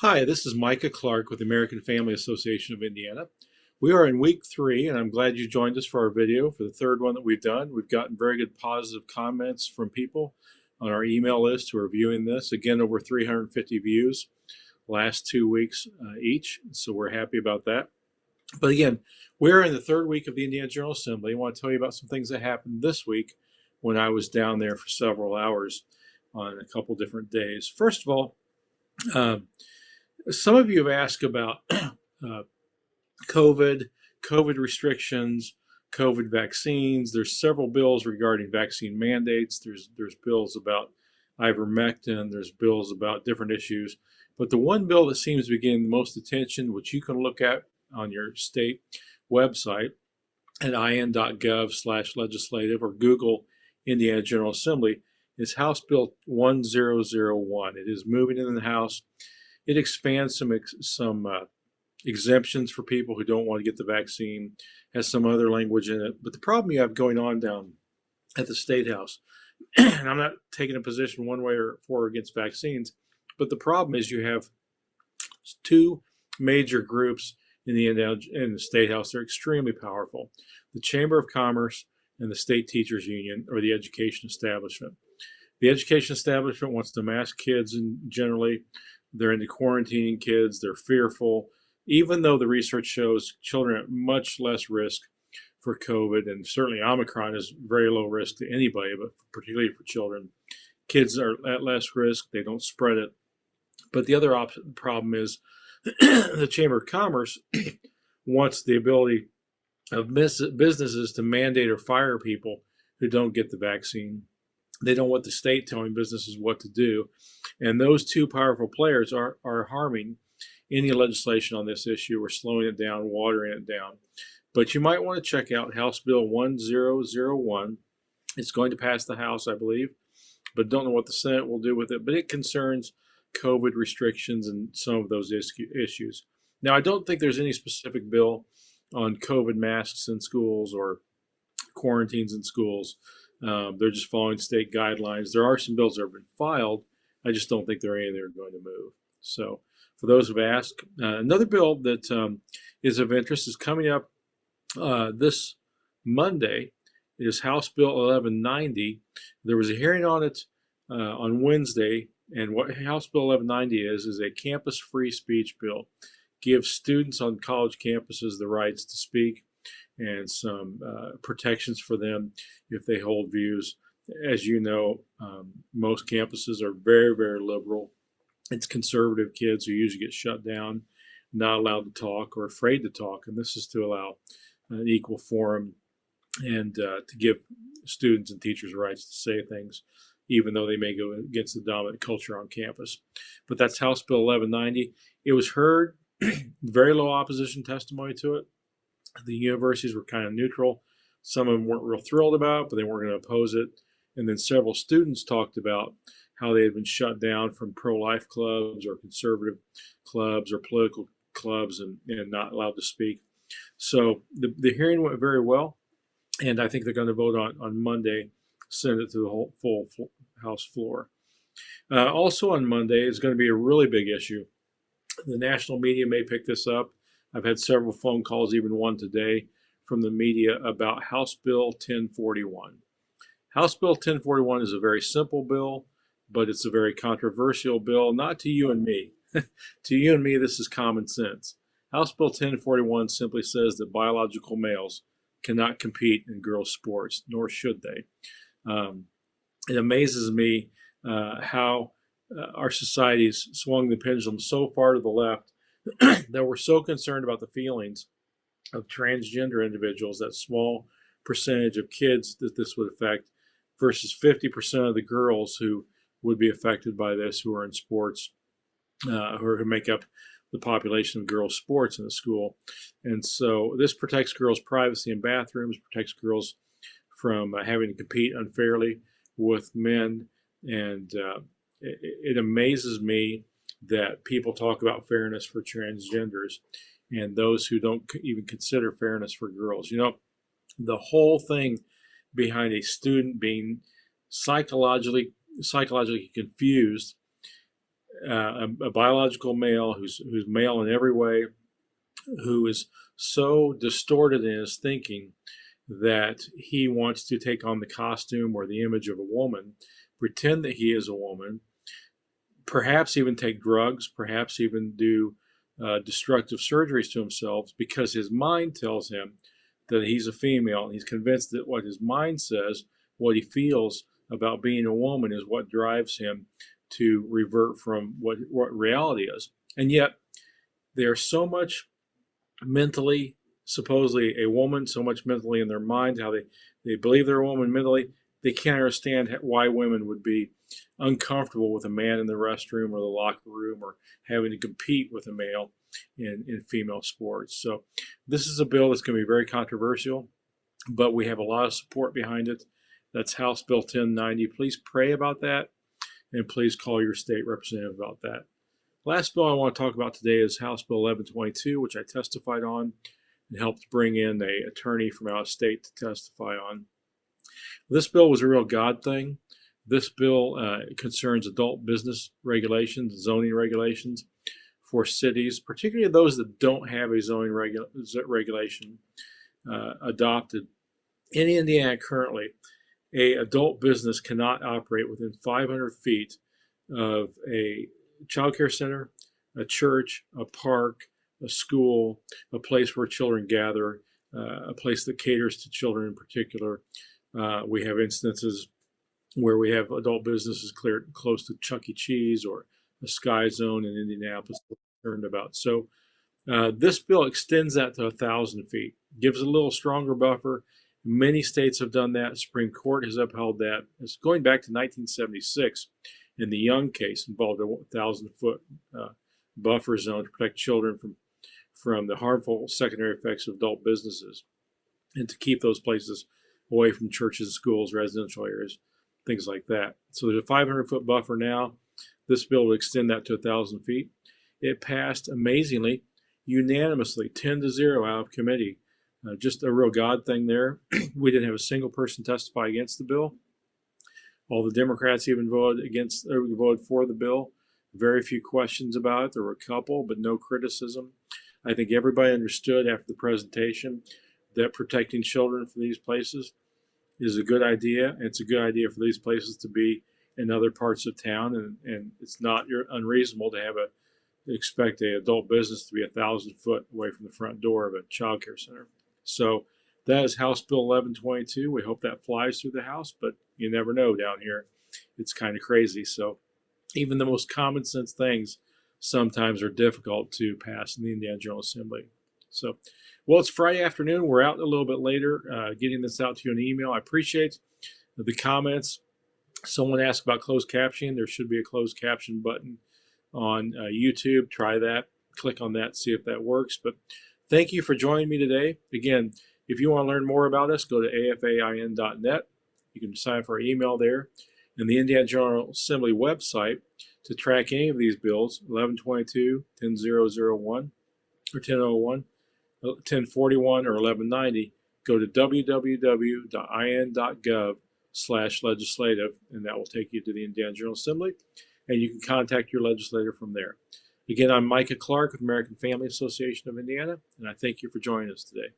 Hi, this is Micah Clark with the American Family Association of Indiana. We are in week 3, and I'm glad you joined us for our video for the third one that we've done. We've gotten very good positive comments from people on our email list who are viewing this. Again, over 350 views last 2 weeks each, so we're happy about that. But again, we're in the third week of the Indiana General Assembly. I want to tell you about some things that happened this week when I was down there for several hours on a couple different days. First of all, some of you have asked about COVID, COVID restrictions, COVID vaccines. There's several bills regarding vaccine mandates. There's bills about ivermectin. There's bills about different issues. But the one bill that seems to be getting the most attention, which you can look at on your state website at in.gov/legislative or Google Indiana General Assembly, is House Bill 1001. It is moving in the House. It expands some exemptions for people who don't want to get the vaccine, has some other language in it. But the problem you have going on down at the State House, and I'm not taking a position one way or for or against vaccines, but the problem is you have two major groups in the State House. They're extremely powerful: the Chamber of Commerce and the State Teachers Union, or the education establishment. The education establishment wants to mask kids, and generally they're into quarantining kids. They're fearful, even though the research shows children are at much less risk for COVID, and certainly Omicron is very low risk to anybody, but particularly for children. Kids are at less risk. They don't spread it. But the other problem is the Chamber of Commerce wants the ability of businesses to mandate or fire people who don't get the vaccine. They don't want the state telling businesses what to do. And those two powerful players are harming any legislation on this issue. We're slowing it down, watering it down. But you might want to check out House Bill 1001. It's going to pass the House, I believe, but don't know what the Senate will do with it. But it concerns COVID restrictions and some of those issues. Now, I don't think there's any specific bill on COVID masks in schools or quarantines in schools. They're just following state guidelines. There are some bills that have been filed. I just don't think there are any that are going to move. So for those who've asked, another bill that is of interest is coming up this Monday. It is House Bill 1190. There was a hearing on it on Wednesday, and what House Bill 1190 is a campus free speech bill. Gives students on college campuses the rights to speak and some protections for them if they hold views. As you know, most campuses are very, very liberal. It's conservative kids who usually get shut down, not allowed to talk or afraid to talk. And this is to allow an equal forum and to give students and teachers rights to say things, even though they may go against the dominant culture on campus. But that's House Bill 1190. It was heard, very low opposition testimony to it. The universities were kind of neutral. Some of them weren't real thrilled about it, but they weren't going to oppose it. And then several students talked about how they had been shut down from pro-life clubs or conservative clubs or political clubs and not allowed to speak. So the hearing went very well, and I think they're going to vote on Monday, send it to the whole full House floor. Also on Monday is going to be a really big issue. The national media may pick this up. I've had several phone calls, even one today, from the media about House Bill 1041. House Bill 1041 is a very simple bill, but it's a very controversial bill, not to you and me. To you and me, this is common sense. House Bill 1041 simply says that biological males cannot compete in girls' sports, nor should they. It amazes me how our society's swung the pendulum so far to the left that we're so concerned about the feelings of transgender individuals, that small percentage of kids that this would affect, versus 50% of the girls who would be affected by this, who are in sports, who make up the population of girls' sports in the school. And so this protects girls' privacy in bathrooms, protects girls from having to compete unfairly with men. And it amazes me that people talk about fairness for transgenders and those who don't even consider fairness for girls. You know, the whole thing behind a student being psychologically confused a biological male who's male in every way, who is so distorted in his thinking that he wants to take on the costume or the image of a woman, pretend that he is a woman, perhaps even take drugs, perhaps even do destructive surgeries to himself because his mind tells him that he's a female. And he's convinced that what his mind says, what he feels about being a woman, is what drives him to revert from what reality is. And yet, they're so much mentally, supposedly a woman, so much mentally in their mind, how they believe they're a woman mentally, they can't understand why women would be uncomfortable with a man in the restroom or the locker room, or having to compete with a male in female sports. So this is a bill that's going to be very controversial, but we have a lot of support behind it. That's House Bill 1090. Please pray about that, and please call your state representative about that. Last bill I want to talk about today is House Bill 1122, which I testified on and helped bring in an attorney from out of state to testify on. This bill was a real God thing. This bill concerns adult business regulations, zoning regulations for cities, particularly those that don't have a zoning regulation adopted. In Indiana currently, a adult business cannot operate within 500 feet of a child care center, a church, a park, a school, a place where children gather, a place that caters to children in particular. We have instances where we have adult businesses close to Chuck E. Cheese or a Sky Zone in Indianapolis we're concerned about. So this bill extends that to 1,000 feet, gives a little stronger buffer. Many states have done that. The Supreme Court has upheld that. It's going back to 1976 in the Young case, involved a 1,000-foot buffer zone to protect children from the harmful secondary effects of adult businesses and to keep those places away from churches, schools, residential areas, things like that. So there's a 500-foot buffer now. This bill will extend that to 1,000 feet. It passed amazingly, unanimously, 10-0 out of committee. Just a real God thing there. We didn't have a single person testify against the bill. All the Democrats even voted for the bill. Very few questions about it. There were a couple, but no criticism. I think everybody understood after the presentation that protecting children from these places is a good idea. It's a good idea for these places to be in other parts of town, and it's not unreasonable to expect an adult business to be 1,000 foot away from the front door of a child care center. So that is House Bill 1122. We hope that flies through the House, but you never know down here. It's kind of crazy. So even the most common sense things sometimes are difficult to pass in the Indiana General Assembly. So, well, it's Friday afternoon. We're out a little bit later, getting this out to you in email. I appreciate the comments. Someone asked about closed captioning. There should be a closed caption button on YouTube. Try that. Click on that, see if that works. But thank you for joining me today. Again, if you want to learn more about us, go to afain.net. You can sign up for our email there. And the Indiana General Assembly website to track any of these bills, 1122, 10001, or 1001, 1041, or 1190, go to www.in.gov/legislative, and that will take you to the Indiana General Assembly, and you can contact your legislator from there. Again, I'm Micah Clark with American Family Association of Indiana, and I thank you for joining us today.